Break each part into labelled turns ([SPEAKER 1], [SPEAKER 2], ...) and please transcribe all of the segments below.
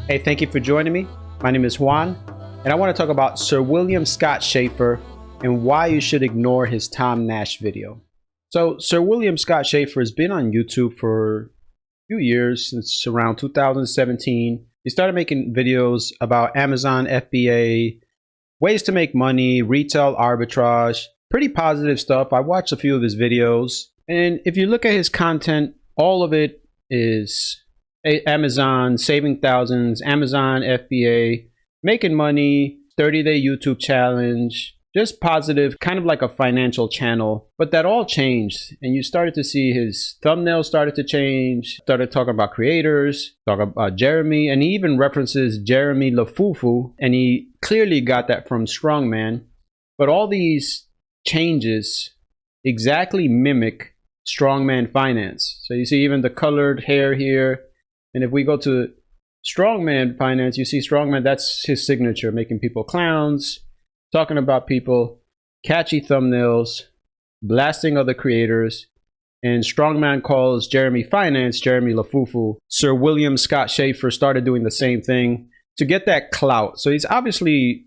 [SPEAKER 1] Hey, thank you for joining me. My name is Juan, and I want to talk about Sir William Scott Schaefer and why you should ignore his Tom Nash video. So, Sir William Scott Schaefer has been on YouTube for a few years, since around 2017. He started making videos about Amazon FBA, ways to make money, retail arbitrage, pretty positive stuff. I watched a few of his videos, and if you look at his content, all of it is Amazon saving thousands, Amazon FBA, making money, 30-day YouTube challenge, just positive, kind of like a financial channel. But that all changed, and you started to see his thumbnails started to change, started talking about creators, talking about Jeremy, and he even references Jeremy LaFufu, and he clearly got that from Strongman. But all these changes exactly mimic Strongman Finance. So you see even the colored hair here. And if we go to Strongman Finance, you see Strongman, that's his signature, making people clowns, talking about people, catchy thumbnails, blasting other creators. And Strongman calls Jeremy Finance Jeremy LaFufu. Sir William Scott Schaefer started doing the same thing to get that clout. So he's obviously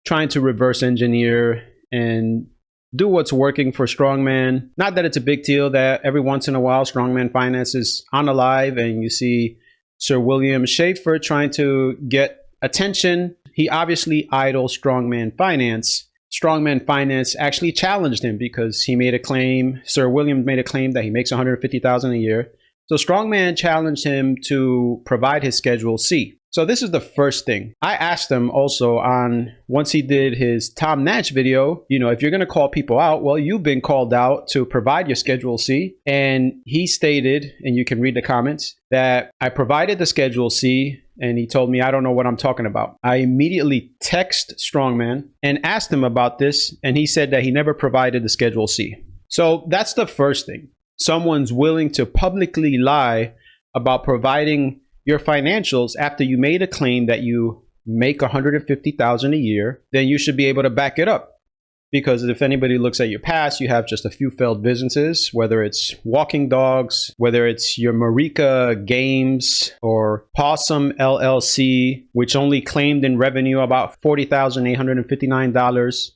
[SPEAKER 1] trying to reverse engineer and do what's working for Strongman. Not that it's a big deal that every once in a while Strongman Finance is on a live and you see Sir William Schaefer trying to get attention. He obviously idols Strongman Finance. Strongman Finance actually challenged him because he made a claim. Sir William made a claim that he makes $150,000 a year. So Strongman challenged him to provide his Schedule C. So this is the first thing. I asked him also on, once he did his Tom Nash video, you know, if you're going to call people out, well, you've been called out to provide your Schedule C. And he stated, and you can read the comments, that I provided the Schedule C and he told me, I don't know what I'm talking about. I immediately texted Strongman and asked him about this, and he said that he never provided the Schedule C. So that's the first thing. Someone's willing to publicly lie about providing your financials after you made a claim that you make $150,000 a year, then you should be able to back it up. Because if anybody looks at your past, you have just a few failed businesses, whether it's walking dogs, whether it's your Marika Games or Possum LLC, which only claimed in revenue about $40,859.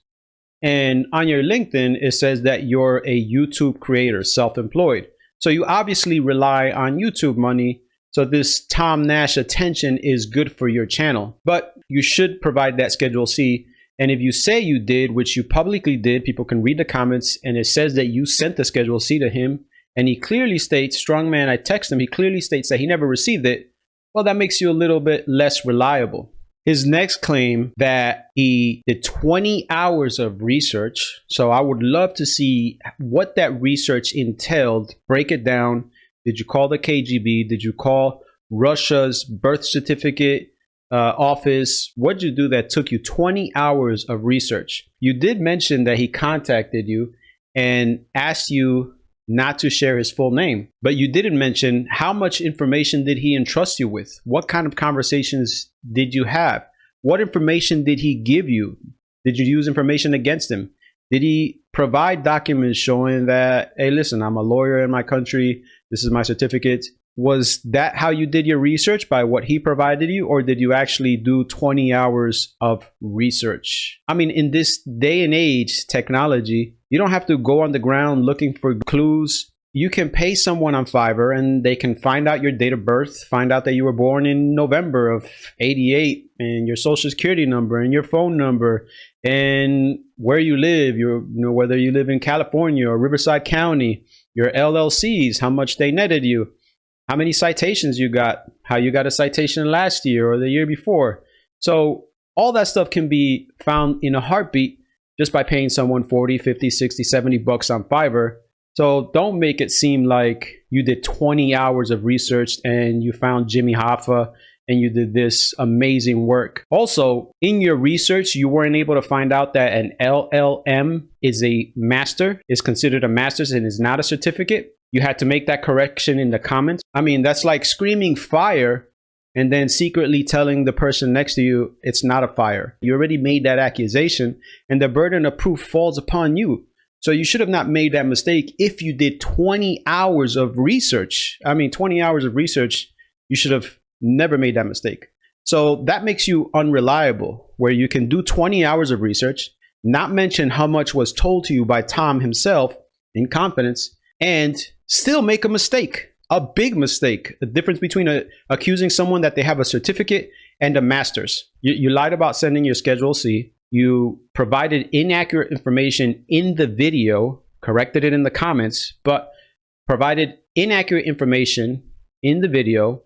[SPEAKER 1] And on your LinkedIn, it says that you're a YouTube creator, self-employed. So you obviously rely on YouTube money. So this Tom Nash attention is good for your channel, but you should provide that Schedule C. And if you say you did, which you publicly did, people can read the comments, and it says that you sent the Schedule C to him, and he clearly states, Strongman, I text him, he clearly states that he never received it. Well, that makes you a little bit less reliable. His next claim that he did 20 hours of research. So I would love to see what that research entailed. Break it down. Did you call the KGB? Did you call Russia's birth certificate office? What did you do that took you 20 hours of research? You did mention that he contacted you and asked you not to share his full name, but you didn't mention how much information did he entrust you with? What kind of conversations did you have? What information did he give you? Did you use information against him? Did he provide documents showing that, hey, listen, I'm a lawyer in my country, this is my certificate? Was that how you did your research, by what he provided you, or did you actually do 20 hours of research? I mean, in this day and age, technology, you don't have to go on the ground looking for clues. You can pay someone on Fiverr and they can find out your date of birth, find out that you were born in November of '88, and your social security number and your phone number and where you live, whether you live in California or Riverside County, your LLCs, how much they netted you, how many citations you got, how you got a citation last year or the year before. So all that stuff can be found in a heartbeat just by paying someone 40, 50, 60, 70 bucks on Fiverr. So don't make it seem like you did 20 hours of research and you found Jimmy Hoffa and you did this amazing work. Also, in your research, you weren't able to find out that an LLM is considered a master's and is not a certificate. You had to make that correction in the comments. I mean, that's like screaming fire and then secretly telling the person next to you it's not a fire. You already made that accusation and the burden of proof falls upon you. So you should have not made that mistake if you did 20 hours of research. I mean, 20 hours of research, you should have never made that mistake. So that makes you unreliable, where you can do 20 hours of research, not mention how much was told to you by Tom himself in confidence, and still make a mistake, a big mistake. The difference between accusing someone that they have a certificate and a master's. You lied about sending your Schedule C. You provided inaccurate information in the video, corrected it in the comments, but provided inaccurate information in the video.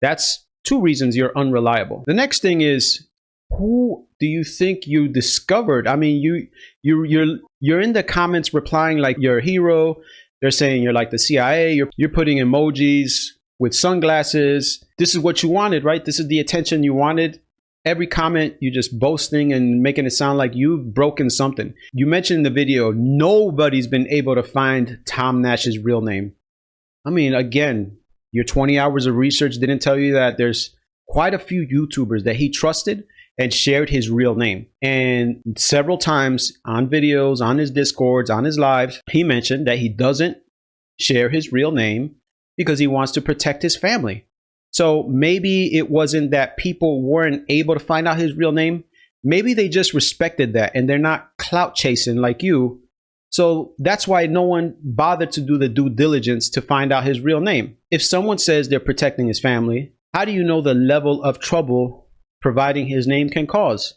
[SPEAKER 1] That's two reasons you're unreliable. The next thing is, who do you think you discovered? I mean, you're in the comments replying like you're a hero. They're saying you're like the CIA. You're putting emojis with sunglasses. This is what you wanted, right? This is the attention you wanted. Every comment, you just boasting and making it sound like you've broken something. You mentioned in the video, nobody's been able to find Tom Nash's real name. I mean, again, your 20 hours of research didn't tell you that there's quite a few YouTubers that he trusted and shared his real name. And several times on videos, on his Discords, on his lives, he mentioned that he doesn't share his real name because he wants to protect his family. So maybe it wasn't that people weren't able to find out his real name. Maybe they just respected that and they're not clout chasing like you. So that's why no one bothered to do the due diligence to find out his real name. If someone says they're protecting his family, how do you know the level of trouble providing his name can cause?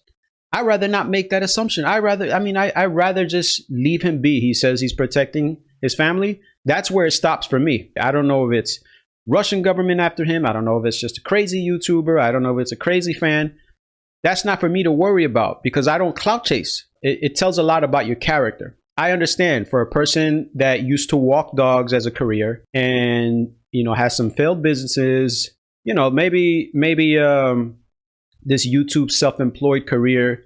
[SPEAKER 1] I'd rather not make that assumption. I'd rather just leave him be. He says he's protecting his family. That's where it stops for me. I don't know if it's Russian government after him. I don't know if it's just a crazy YouTuber. I don't know if it's a crazy fan. That's not for me to worry about because I don't clout chase. It tells a lot about your character. I understand for a person that used to walk dogs as a career and, has some failed businesses, maybe this YouTube self-employed career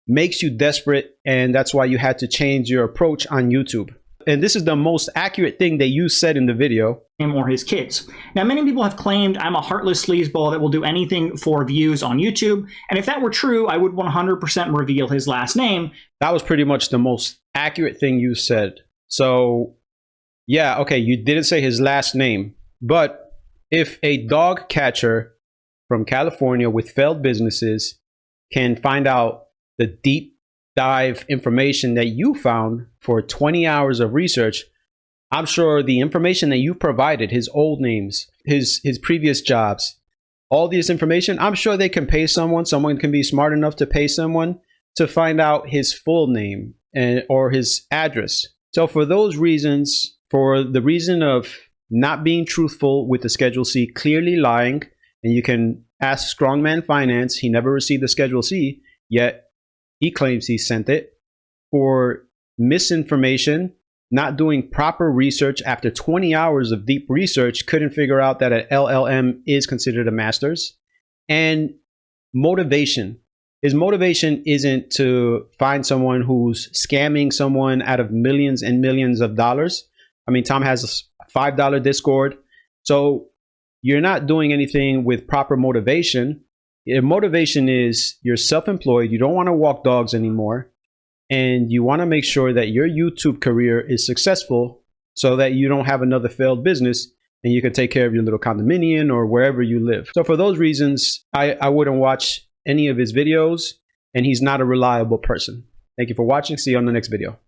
[SPEAKER 1] makes you desperate. And that's why you had to change your approach on YouTube. And this is the most accurate thing that you said in the video.
[SPEAKER 2] Or his kids. Now, many people have claimed I'm a heartless sleazeball that will do anything for views on YouTube. And if that were true, I would 100% reveal his last name.
[SPEAKER 1] That was pretty much the most accurate thing you said. So, yeah, okay, you didn't say his last name. But if a dog catcher from California with failed businesses can find out the deep dive information that you found for 20 hours of research, I'm sure the information that you provided, his old names, his previous jobs, all this information, I'm sure they can pay someone. Someone can be smart enough to pay someone to find out his full name or his address. So for those reasons, for the reason of not being truthful with the Schedule C, clearly lying, and you can ask Strongman Finance, he never received the Schedule C, yet he claims he sent it. For misinformation, not doing proper research after 20 hours of deep research, couldn't figure out that an LLM is considered a master's. And motivation. His motivation isn't to find someone who's scamming someone out of millions and millions of dollars. I mean, Tom has a $5 Discord. So you're not doing anything with proper motivation. Your motivation is you're self-employed. You don't want to walk dogs anymore. And you want to make sure that your YouTube career is successful so that you don't have another failed business and you can take care of your little condominium or wherever you live. So for those reasons, I wouldn't watch any of his videos, and he's not a reliable person. Thank you for watching. See you on the next video.